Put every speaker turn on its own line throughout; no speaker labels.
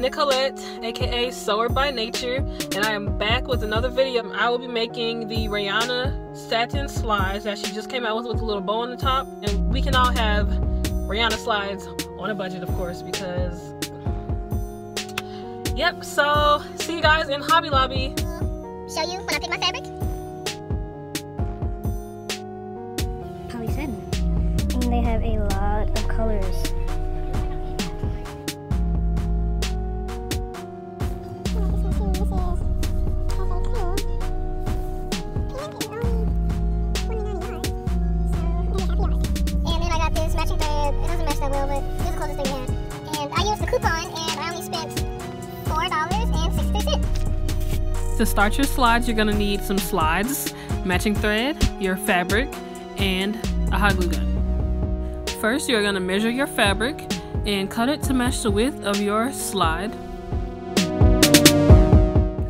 Nicolette, aka Sewer by Nature, and I am back with another video. I will be making the Rihanna satin slides that she just came out with a little bow on the top, and we can all have Rihanna slides on a budget, of course, because yep. So see you guys in Hobby Lobby.
Show you when I pick my fabric. Polysatin, and they have a lot of colors.
To start your slides, you're going to need some slides, matching thread, your fabric, and a hot glue gun. First, you're going to measure your fabric and cut it to match the width of your slide.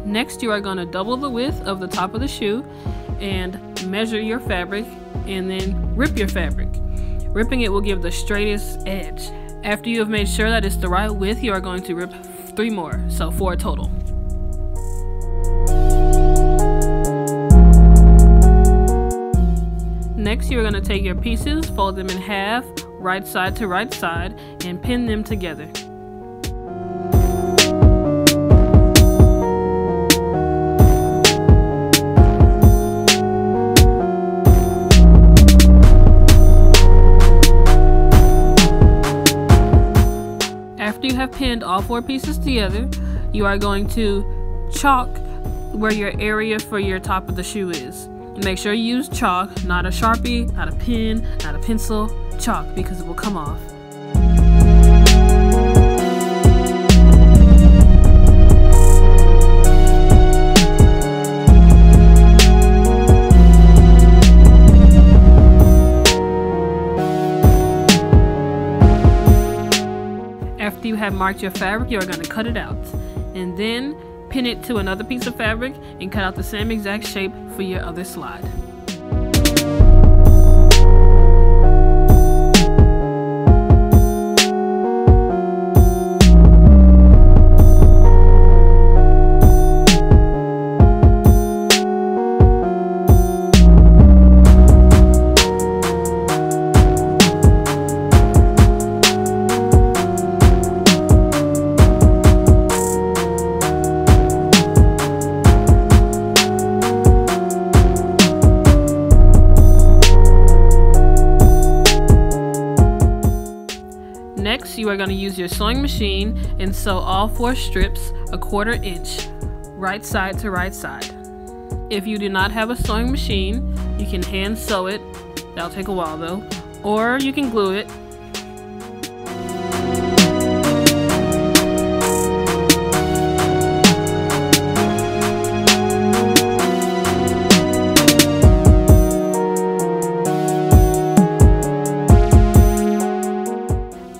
Next, you are going to double the width of the top of the shoe and measure your fabric and then rip your fabric. Ripping it will give the straightest edge. After you have made sure that it's the right width, you are going to rip 3 more, so 4 total. Next, you're going to take your pieces, fold them in half, right side to right side, and pin them together. After you have pinned all 4 pieces together, you are going to chalk where your area for your top of the shoe is. Make sure you use chalk, not a Sharpie, not a pen, not a pencil, chalk, because it will come off. After you have marked your fabric, you are going to cut it out, and then pin it to another piece of fabric and cut out the same exact shape for your other slide. Next, you are going to use your sewing machine and sew all 4 strips 1/4 inch, right side to right side. If you do not have a sewing machine, you can hand sew it. That'll take a while though, or you can glue it.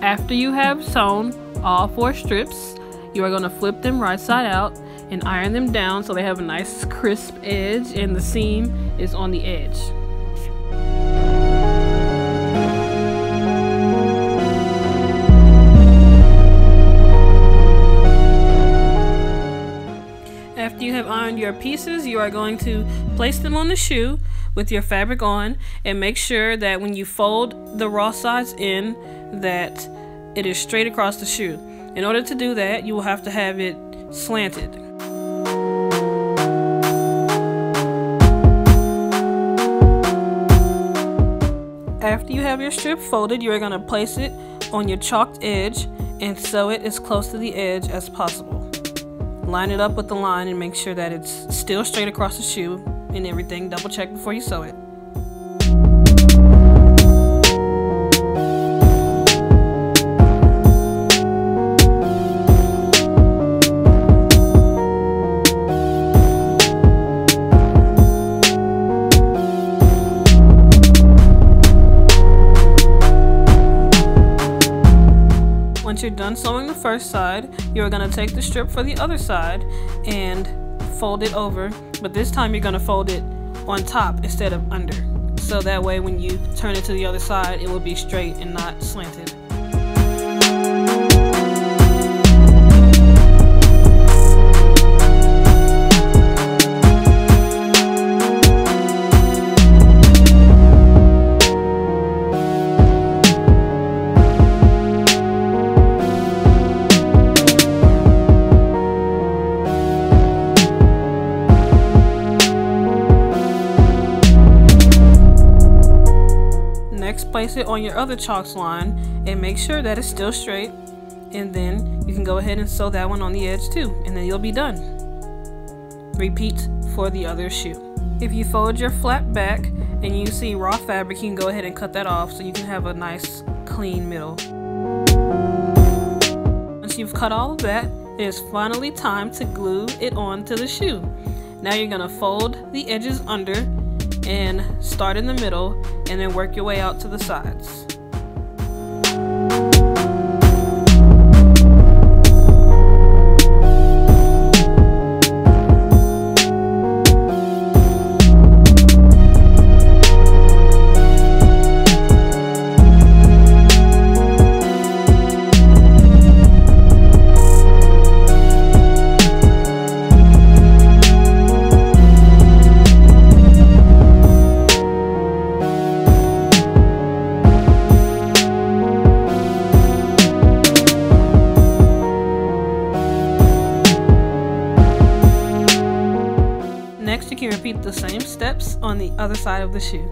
After you have sewn all 4 strips, you are going to flip them right side out and iron them down so they have a nice crisp edge and the seam is on the edge. After you have ironed your pieces, you are going to place them on the shoe with your fabric on, and make sure that when you fold the raw sides in, that it is straight across the shoe. In order to do that, you will have to have it slanted. After you have your strip folded, you are going to place it on your chalked edge and sew it as close to the edge as possible. Line it up with the line and make sure that it's still straight across the shoe and everything. Double check before you sew it. Once you're done sewing the first side, you're going to take the strip for the other side and fold it over, but this time you're going to fold it on top instead of under, so that way when you turn it to the other side it will be straight and not slanted. place it on your other chalk line and make sure that it's still straight, and then you can go ahead and sew that one on the edge too, and then you'll be done. Repeat for the other shoe. If you fold your flap back and you see raw fabric, you can go ahead and cut that off so you can have a nice clean middle. Once you've cut all of that, it is finally time to glue it on to the shoe. Now you're going to fold the edges under and start in the middle and then work your way out to the sides. Next, you can repeat the same steps on the other side of the shoe.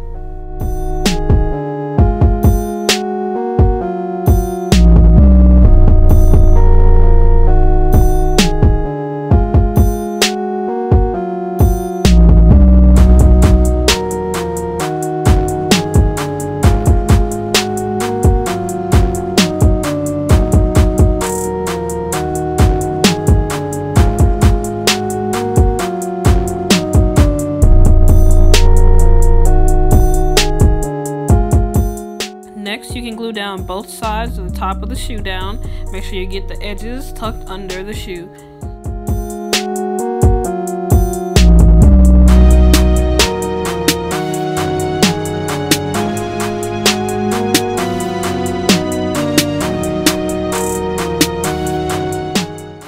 Next, you can glue down both sides of the top of the shoe down. Make sure you get the edges tucked under the shoe.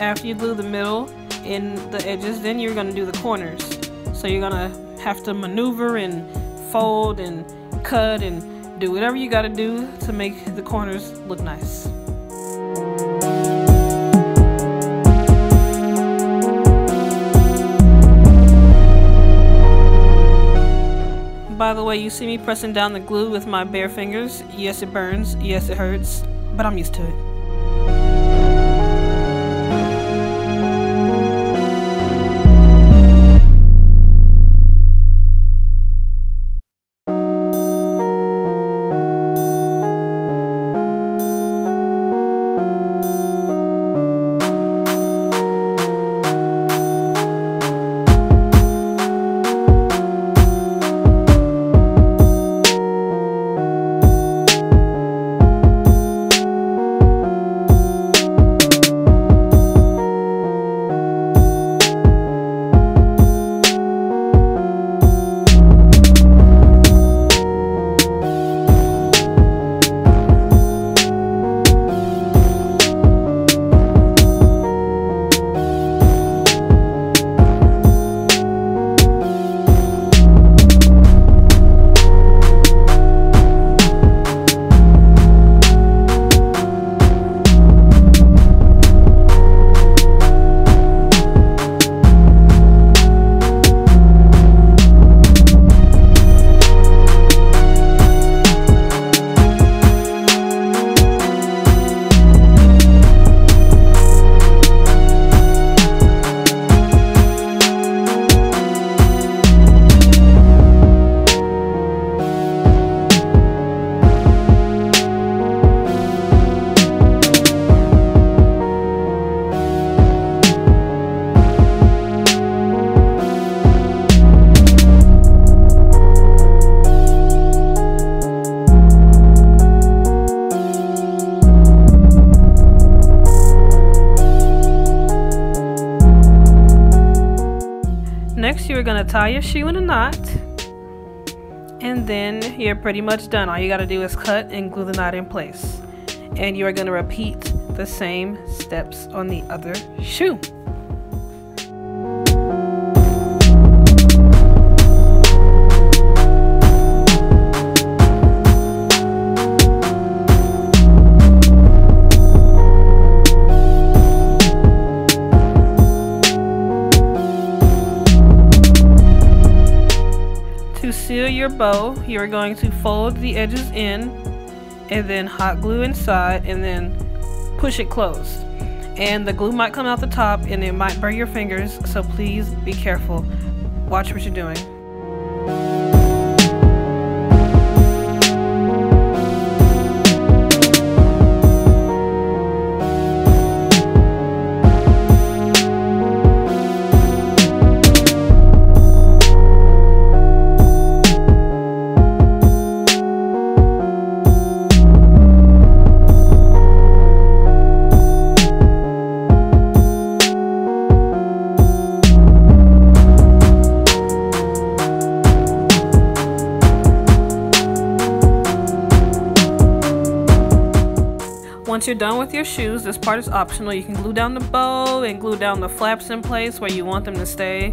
After you glue the middle and the edges, then you're going to do the corners. So you're going to have to maneuver and fold and cut and do whatever you got to do to make the corners look nice. By the way, you see me pressing down the glue with my bare fingers. Yes, it burns. Yes, it hurts. But I'm used to it. Next, you're going to tie your shoe in a knot, and then you're pretty much done. All you got to do is cut and glue the knot in place. And you are going to repeat the same steps on the other shoe. To seal your bow, you are going to fold the edges in and then hot glue inside, and then push it closed. And the glue might come out the top and it might burn your fingers, so please be careful. Watch what you're doing. Once you're done with your shoes, this part is optional. You can glue down the bow and glue down the flaps in place where you want them to stay.